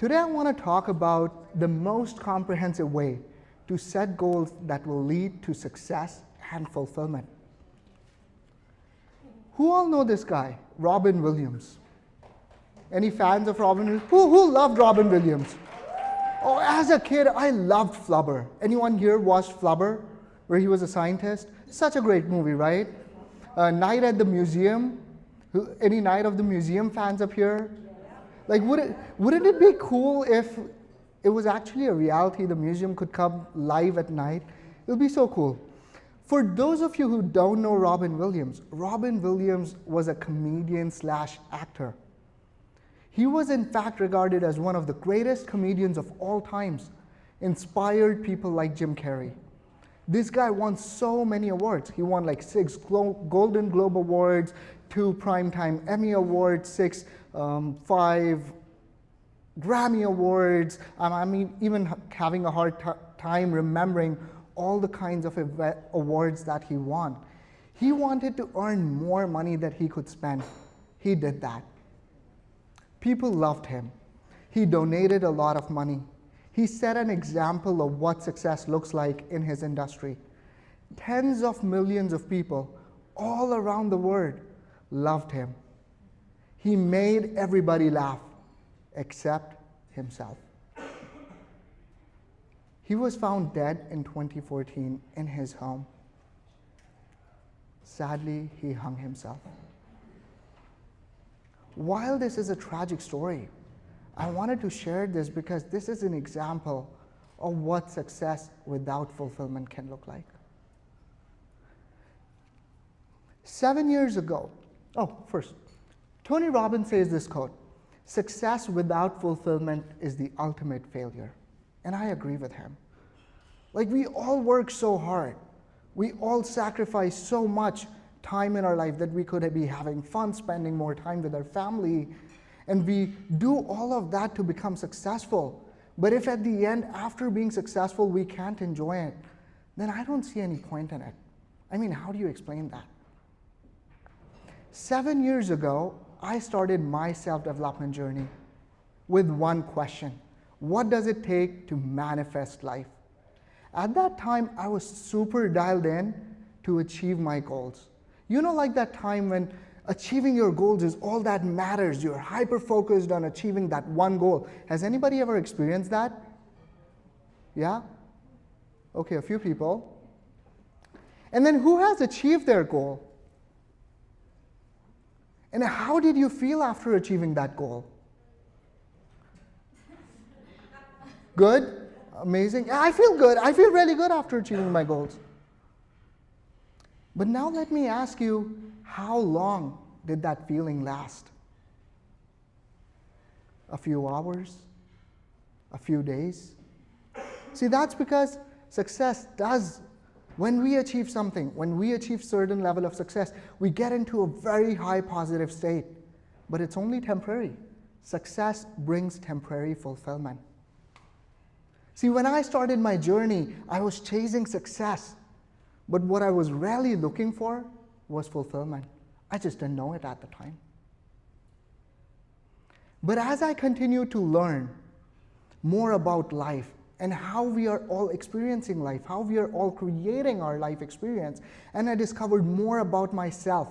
Today I want to talk about the most comprehensive way to set goals that will lead to success and fulfillment. Who all know this guy, Robin Williams? Any fans of Robin Williams? Who loved Robin Williams? Oh, as a kid, I loved Flubber. Anyone here watched Flubber, where he was a scientist? Such a great movie, right? Night at the Museum. Any Night of the Museum fans up here? Like, wouldn't it be cool if it was actually a reality, the museum could come live at night? It would be so cool. For those of you who don't know Robin Williams was a comedian slash actor. He was in fact regarded as one of the greatest comedians of all times, inspired people like Jim Carrey. This guy won so many awards. He won like 6 Golden Globe Awards, 2 Primetime Emmy Awards, 5 Grammy Awards. I mean, even having a hard time remembering all the kinds of awards that he won. He wanted to earn more money that he could spend. He did that. People loved him. He donated a lot of money. He set an example of what success looks like in his industry. Tens of millions of people all around the world loved him. He made everybody laugh, except himself. He was found dead in 2014 in his home. Sadly, he hung himself. While this is a tragic story, I wanted to share this because this is an example of what success without fulfillment can look like. 7 years ago, first, Tony Robbins says this quote, "Success without fulfillment is the ultimate failure." And I agree with him. Like, we all work so hard. We all sacrifice so much time in our life that we could be having fun, spending more time with our family, and we do all of that to become successful. But if at the end, after being successful, we can't enjoy it, then I don't see any point in it. I mean, how do you explain that? 7 years ago, I started my self-development journey with one question: what does it take to manifest life? At that time, I was super dialed in to achieve my goals. You know, like that time when achieving your goals is all that matters. You're hyper-focused on achieving that one goal. Has anybody ever experienced that? Yeah? Okay, a few people. And then who has achieved their goal? And how did you feel after achieving that goal? Good? Amazing? I feel good. I feel really good after achieving my goals. But now let me ask you, how long did that feeling last? A few hours? A few days? See, that's because success does, when we achieve something, when we achieve certain level of success, we get into a very high positive state. But it's only temporary. Success brings temporary fulfillment. See, when I started my journey, I was chasing success. But what I was really looking for was fulfillment. I just didn't know it at the time. But as I continued to learn more about life and how we are all experiencing life, how we are all creating our life experience, and I discovered more about myself,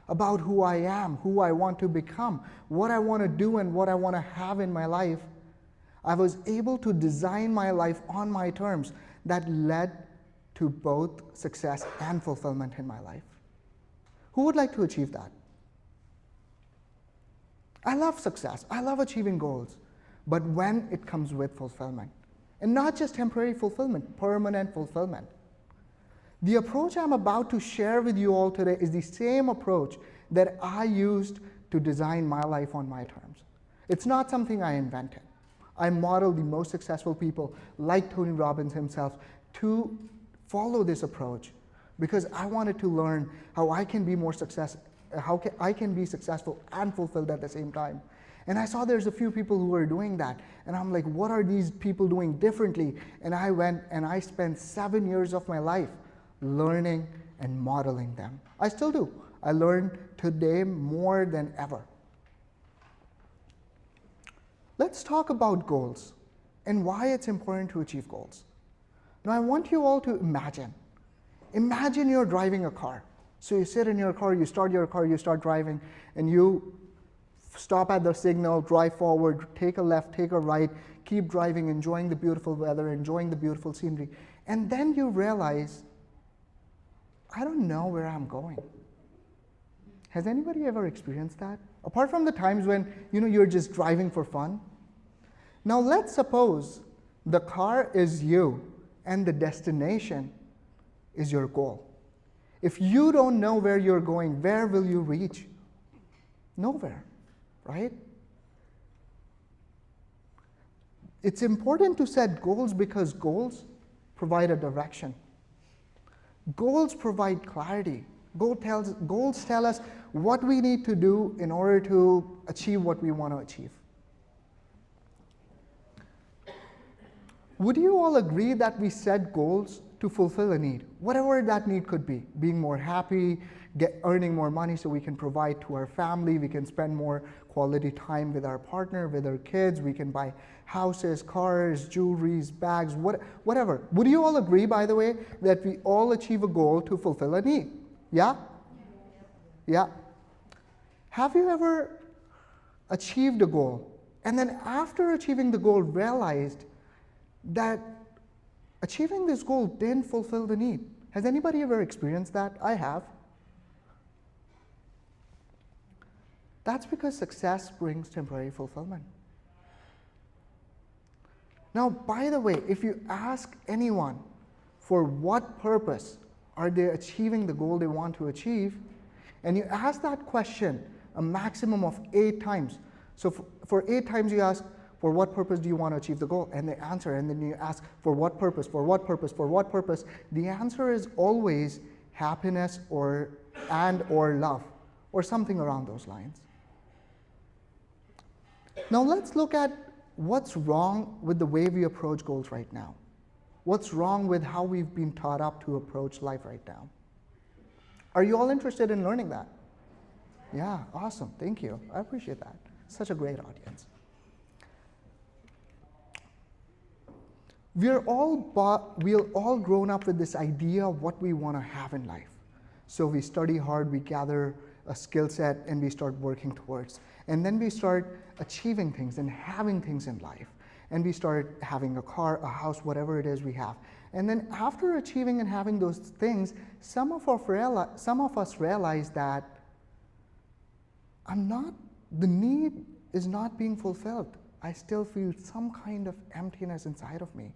about who I am, who I want to become, what I want to do and what I want to have in my life, I was able to design my life on my terms that led to both success and fulfillment in my life. Who would like to achieve that? I love success. I love achieving goals. But when it comes with fulfillment, and not just temporary fulfillment, permanent fulfillment. The approach I'm about to share with you all today is the same approach that I used to design my life on my terms. It's not something I invented. I modeled the most successful people, like Tony Robbins himself, to follow this approach because I wanted to learn how I can be I can be successful and fulfilled at the same time. And I saw there's a few people who were doing that. And I'm like, what are these people doing differently? And I went and I spent 7 years of my life learning and modeling them. I still do. I learn today more than ever. Let's talk about goals and why it's important to achieve goals. Now I want you all to imagine you're driving a car. So you sit in your car, you start your car, you start driving, and you stop at the signal, drive forward, take a left, take a right, keep driving, enjoying the beautiful weather, enjoying the beautiful scenery. And then you realize, I don't know where I'm going. Has anybody ever experienced that? Apart from the times when you're just driving for fun. Now let's suppose the car is you and the destination is your goal. If you don't know where you're going, where will you reach? Nowhere, right? It's important to set goals because goals provide a direction. Goals provide clarity. Goals tell us what we need to do in order to achieve what we want to achieve. Would you all agree that we set goals to fulfill a need, whatever that need could be? Being more happy, earning more money so we can provide to our family, we can spend more quality time with our partner, with our kids, we can buy houses, cars, jewelries, bags, whatever. Would you all agree, by the way, that we all achieve a goal to fulfill a need? Yeah? Yeah. Have you ever achieved a goal and then after achieving the goal realized that achieving this goal didn't fulfill the need? Has anybody ever experienced that? I have. That's because success brings temporary fulfillment. Now, by the way, if you ask anyone for what purpose are they achieving the goal they want to achieve, and you ask that question a maximum of 8 times. So for 8 times you ask, for what purpose do you want to achieve the goal? And they answer, and then you ask, for what purpose, for what purpose, for what purpose? The answer is always happiness or love, or something around those lines. Now let's look at what's wrong with the way we approach goals right now. What's wrong with how we've been taught up to approach life right now? Are you all interested in learning that? Yeah, awesome, thank you. I appreciate that. Such a great audience. We're all grown up with this idea of what we want to have in life. So we study hard, we gather a skill set, and we start working towards. And then we start achieving things and having things in life. And we start having a car, a house, whatever it is we have. And then after achieving and having those things, some of us realize that the need is not being fulfilled. I still feel some kind of emptiness inside of me.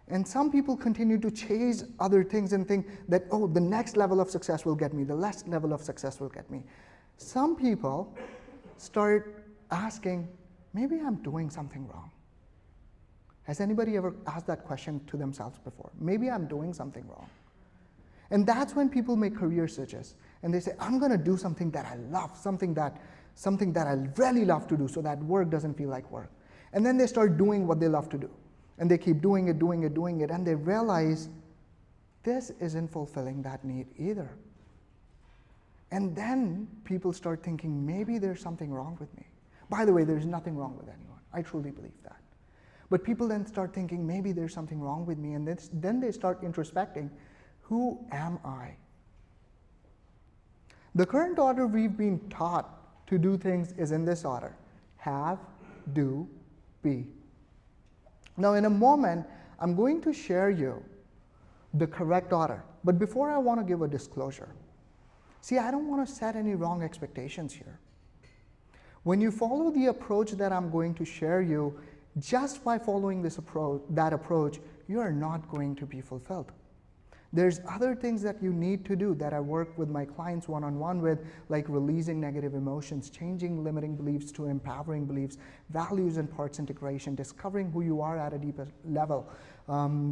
And some people continue to chase other things and think that, oh, the next level of success will get me, the next level of success will get me. Some people start asking, maybe I'm doing something wrong. Has anybody ever asked that question to themselves before? Maybe I'm doing something wrong. And that's when people make career switches. And they say, I'm going to do something that I love, something that I really love to do so that work doesn't feel like work. And then they start doing what they love to do. And they keep doing it, and they realize this isn't fulfilling that need either. And then people start thinking, maybe there's something wrong with me. By the way, there's nothing wrong with anyone. I truly believe that. But people then start thinking, maybe there's something wrong with me, and then they start introspecting, who am I? The current order we've been taught to do things is in this order: have, do, be. Now in a moment, I'm going to share you the correct order. But before, I want to give a disclosure. See, I don't want to set any wrong expectations here. When you follow the approach that I'm going to share you, just by following that approach, you are not going to be fulfilled. There's other things that you need to do that I work with my clients one-on-one with, like releasing negative emotions, changing limiting beliefs to empowering beliefs, values and parts integration, discovering who you are at a deeper level.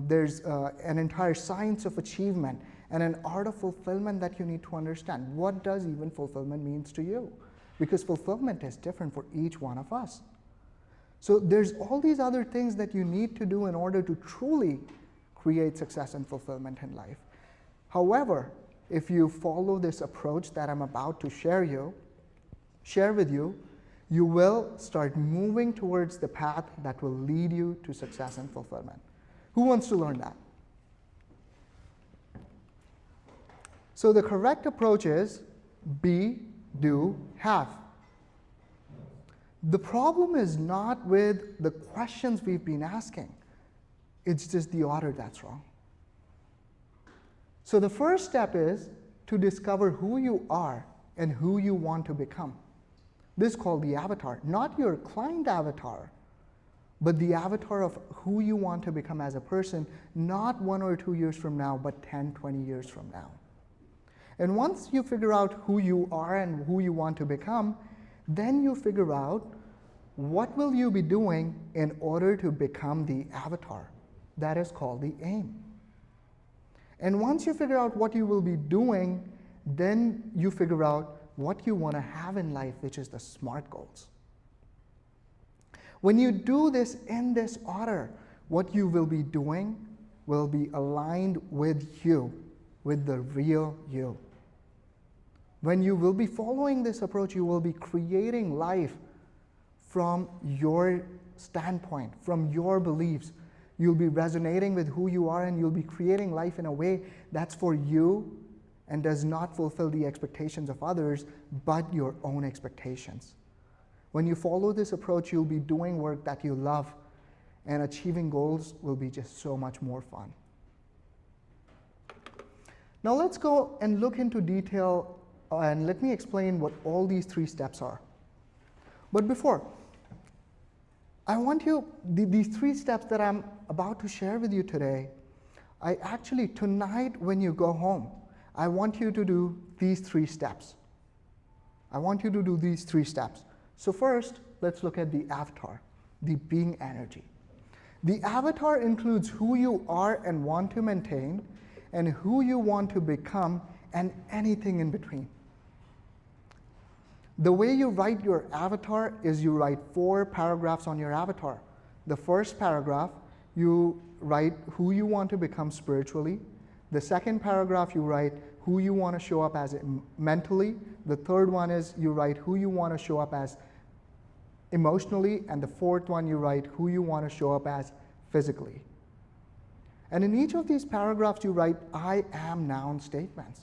There's an entire science of achievement and an art of fulfillment that you need to understand. What does even fulfillment means to you? Because fulfillment is different for each one of us. So there's all these other things that you need to do in order to truly create success and fulfillment in life. However, if you follow this approach that I'm about to share with you, you will start moving towards the path that will lead you to success and fulfillment. Who wants to learn that? So the correct approach is be, do, have. The problem is not with the questions we've been asking. It's just the order that's wrong. So the first step is to discover who you are and who you want to become. This is called the avatar, not your client avatar, but the avatar of who you want to become as a person, not 1 or 2 years from now, but 10, 20 years from now. And once you figure out who you are and who you want to become, then you figure out what will you be doing in order to become the avatar. That is called the aim. And once you figure out what you will be doing, then you figure out what you want to have in life, which is the SMART goals. When you do this in this order, what you will be doing will be aligned with you, with the real you. When you will be following this approach, you will be creating life from your standpoint, from your beliefs. You'll be resonating with who you are, and you'll be creating life in a way that's for you and does not fulfill the expectations of others, but your own expectations. When you follow this approach, you'll be doing work that you love, and achieving goals will be just so much more fun. Now let's go and look into detail, and let me explain what all these 3 steps are. But before, I want you, these 3 steps that I'm about to share with you today, I actually, tonight when you go home, I want you to do these 3 steps. I want you to do these 3 steps. So first, let's look at the avatar, the being energy. The avatar includes who you are and want to maintain, and who you want to become, and anything in between. The way you write your avatar is you write 4 paragraphs on your avatar. The first paragraph, you write who you want to become spiritually. The second paragraph, you write who you want to show up as mentally. The third one is you write who you want to show up as emotionally. And the fourth one, you write who you want to show up as physically. And in each of these paragraphs, you write I am noun statements.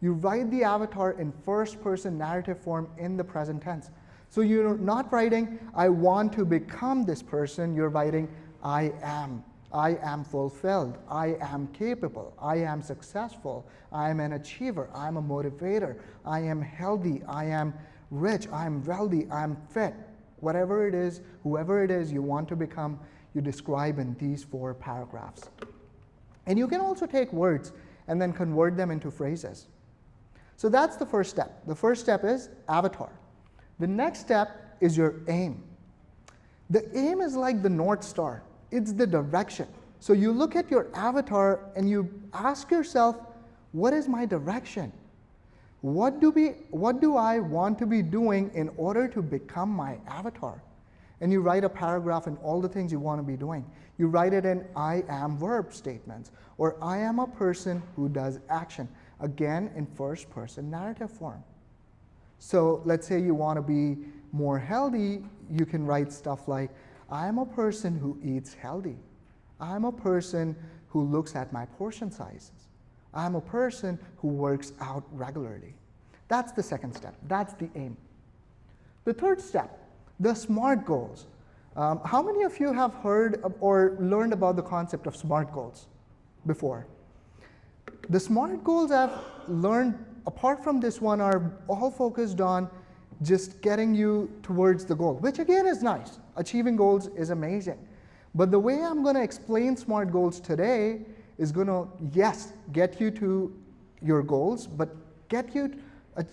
You write the avatar in first-person narrative form in the present tense. So you're not writing, I want to become this person. You're writing, I am. I am fulfilled. I am capable. I am successful. I am an achiever. I am a motivator. I am healthy. I am rich. I am wealthy. I am fit. Whatever it is, whoever it is you want to become, you describe in these 4 paragraphs. And you can also take words and then convert them into phrases. So that's the first step. The first step is avatar. The next step is your aim. The aim is like the North Star. It's the direction. So you look at your avatar and you ask yourself, what is my direction? What do I want to be doing in order to become my avatar? And you write a paragraph in all the things you want to be doing. You write it in I am verb statements, or I am a person who does action. Again, in first-person narrative form. So let's say you want to be more healthy, you can write stuff like, I am a person who eats healthy. I'm a person who looks at my portion sizes. I'm a person who works out regularly. That's the second step. That's the aim. The third step, the SMART goals. How many of you have heard or learned about the concept of SMART goals before? The SMART goals I've learned, apart from this one, are all focused on just getting you towards the goal, which again is nice. Achieving goals is amazing. But the way I'm going to explain SMART goals today is going to, yes, get you to your goals, but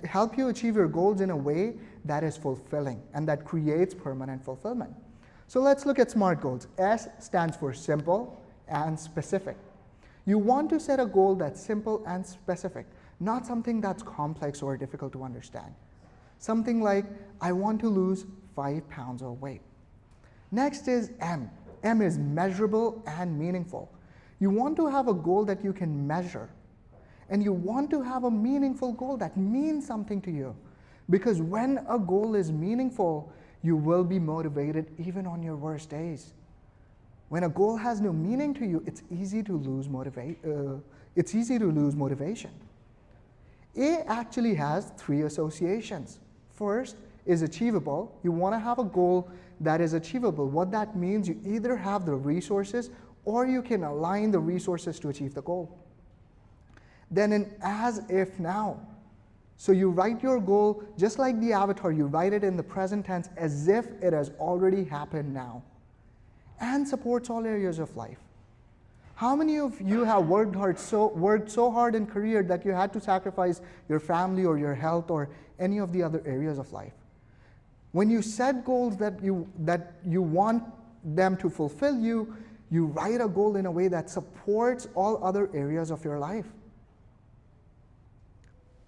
help you achieve your goals in a way that is fulfilling and that creates permanent fulfillment. So let's look at SMART goals. S stands for simple and specific. You want to set a goal that's simple and specific, not something that's complex or difficult to understand. Something like, I want to lose 5 pounds of weight. Next is M. M is measurable and meaningful. You want to have a goal that you can measure. And you want to have a meaningful goal that means something to you. Because when a goal is meaningful, you will be motivated even on your worst days. When a goal has no meaning to you, it's easy to lose motivation. A actually has 3 associations. First is achievable. You want to have a goal that is achievable. What that means, you either have the resources or you can align the resources to achieve the goal. Then an as if now. So you write your goal just like the avatar, you write it in the present tense as if it has already happened now, and supports all areas of life. How many of you have worked so hard in career that you had to sacrifice your family or your health or any of the other areas of life? When you set goals that you want them to fulfill you, you write a goal in a way that supports all other areas of your life.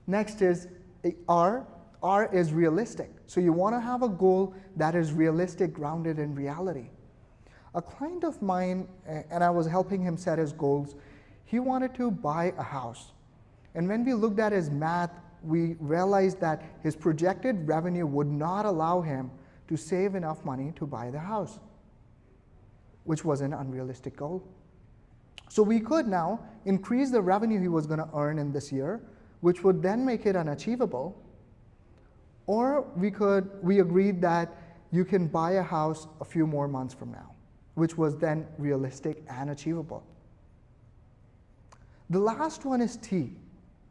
Next is R. R is realistic. So you want to have a goal that is realistic, grounded in reality. A client of mine, and I was helping him set his goals, he wanted to buy a house. And when we looked at his math, we realized that his projected revenue would not allow him to save enough money to buy the house, which was an unrealistic goal. So we could now increase the revenue he was going to earn in this year, which would then make it unachievable. Or we agreed that you can buy a house a few more months from now, which was then realistic and achievable. The last one is T.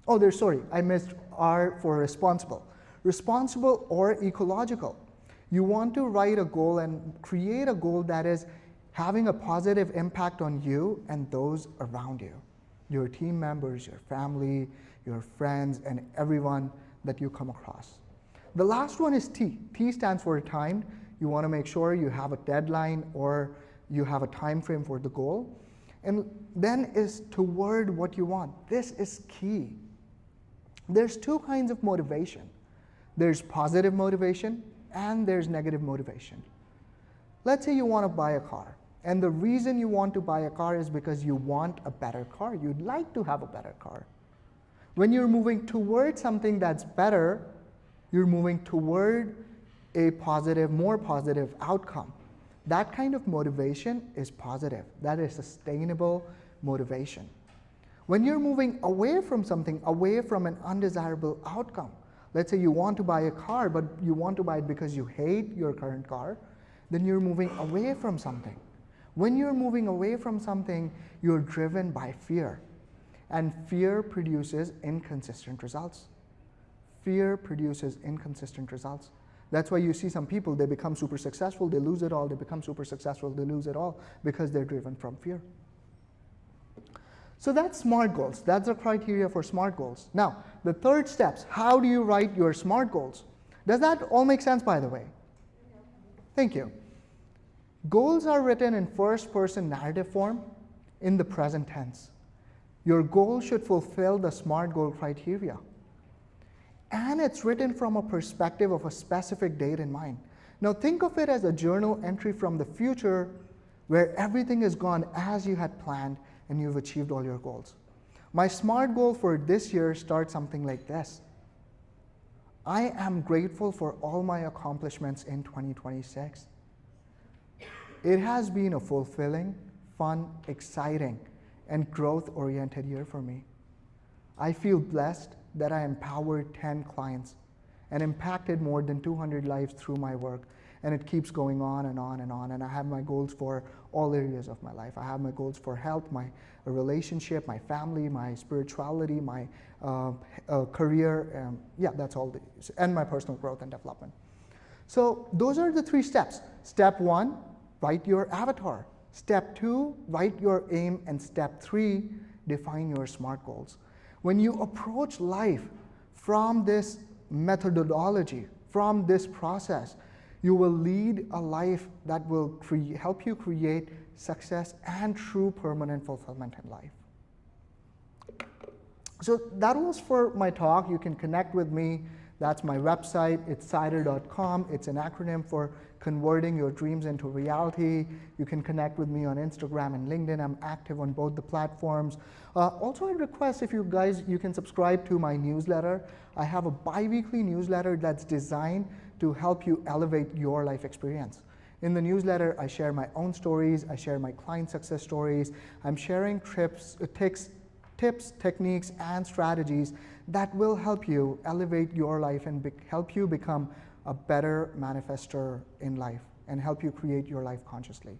I missed R for responsible. Responsible or ecological. You want to write a goal and create a goal that is having a positive impact on you and those around you. Your team members, your family, your friends, and everyone that you come across. The last one is T. T stands for time. You want to make sure you have a deadline or you have a time frame for the goal. And then is toward what you want. This is key. There's 2 kinds of motivation. There's positive motivation and there's negative motivation. Let's say you want to buy a car. And the reason you want to buy a car is because you want a better car. You'd like to have a better car. When you're moving toward something that's better, you're moving toward a more positive outcome. That kind of motivation is positive. That is sustainable motivation. When you're moving away from something, away from an undesirable outcome, let's say you want to buy a car, but you want to buy it because you hate your current car, then you're moving away from something. When you're moving away from something, you're driven by fear. And fear produces inconsistent results. Fear produces inconsistent results. That's why you see some people, they become super successful, they lose it all, they become super successful, they lose it all, because they're driven from fear. So that's SMART goals. That's the criteria for SMART goals. Now, the third steps, how do you write your SMART goals? Does that all make sense, by the way? Thank you. Goals are written in first-person narrative form in the present tense. Your goal should fulfill the SMART goal criteria. And it's written from a perspective of a specific date in mind. Now think of it as a journal entry from the future where everything has gone as you had planned and you've achieved all your goals. My SMART goal for this year starts something like this. I am grateful for all my accomplishments in 2026. It has been a fulfilling, fun, exciting, and growth-oriented year for me. I feel blessed that I empowered 10 clients and impacted more than 200 lives through my work. And it keeps going on and on and on. And I have my goals for all areas of my life. I have my goals for health, my relationship, my family, my spirituality, my career. That's all. And my personal growth and development. So those are the 3 steps. Step 1, write your avatar. Step 2, write your aim. And step 3, define your SMART goals. When you approach life from this methodology, from this process, you will lead a life that will help you create success and true permanent fulfillment in life. So that was for my talk. You can connect with me That's my website. It's cider.com. It's an acronym for converting your dreams into reality. You can connect with me on Instagram and LinkedIn. I'm active on both the platforms. Also, I request if you guys, you can subscribe to my newsletter. I have a bi-weekly newsletter that's designed to help you elevate your life experience. In the newsletter, I share my own stories. I share my client success stories. I'm sharing tips, techniques, and strategies that will help you elevate your life and help you become a better manifester in life and help you create your life consciously.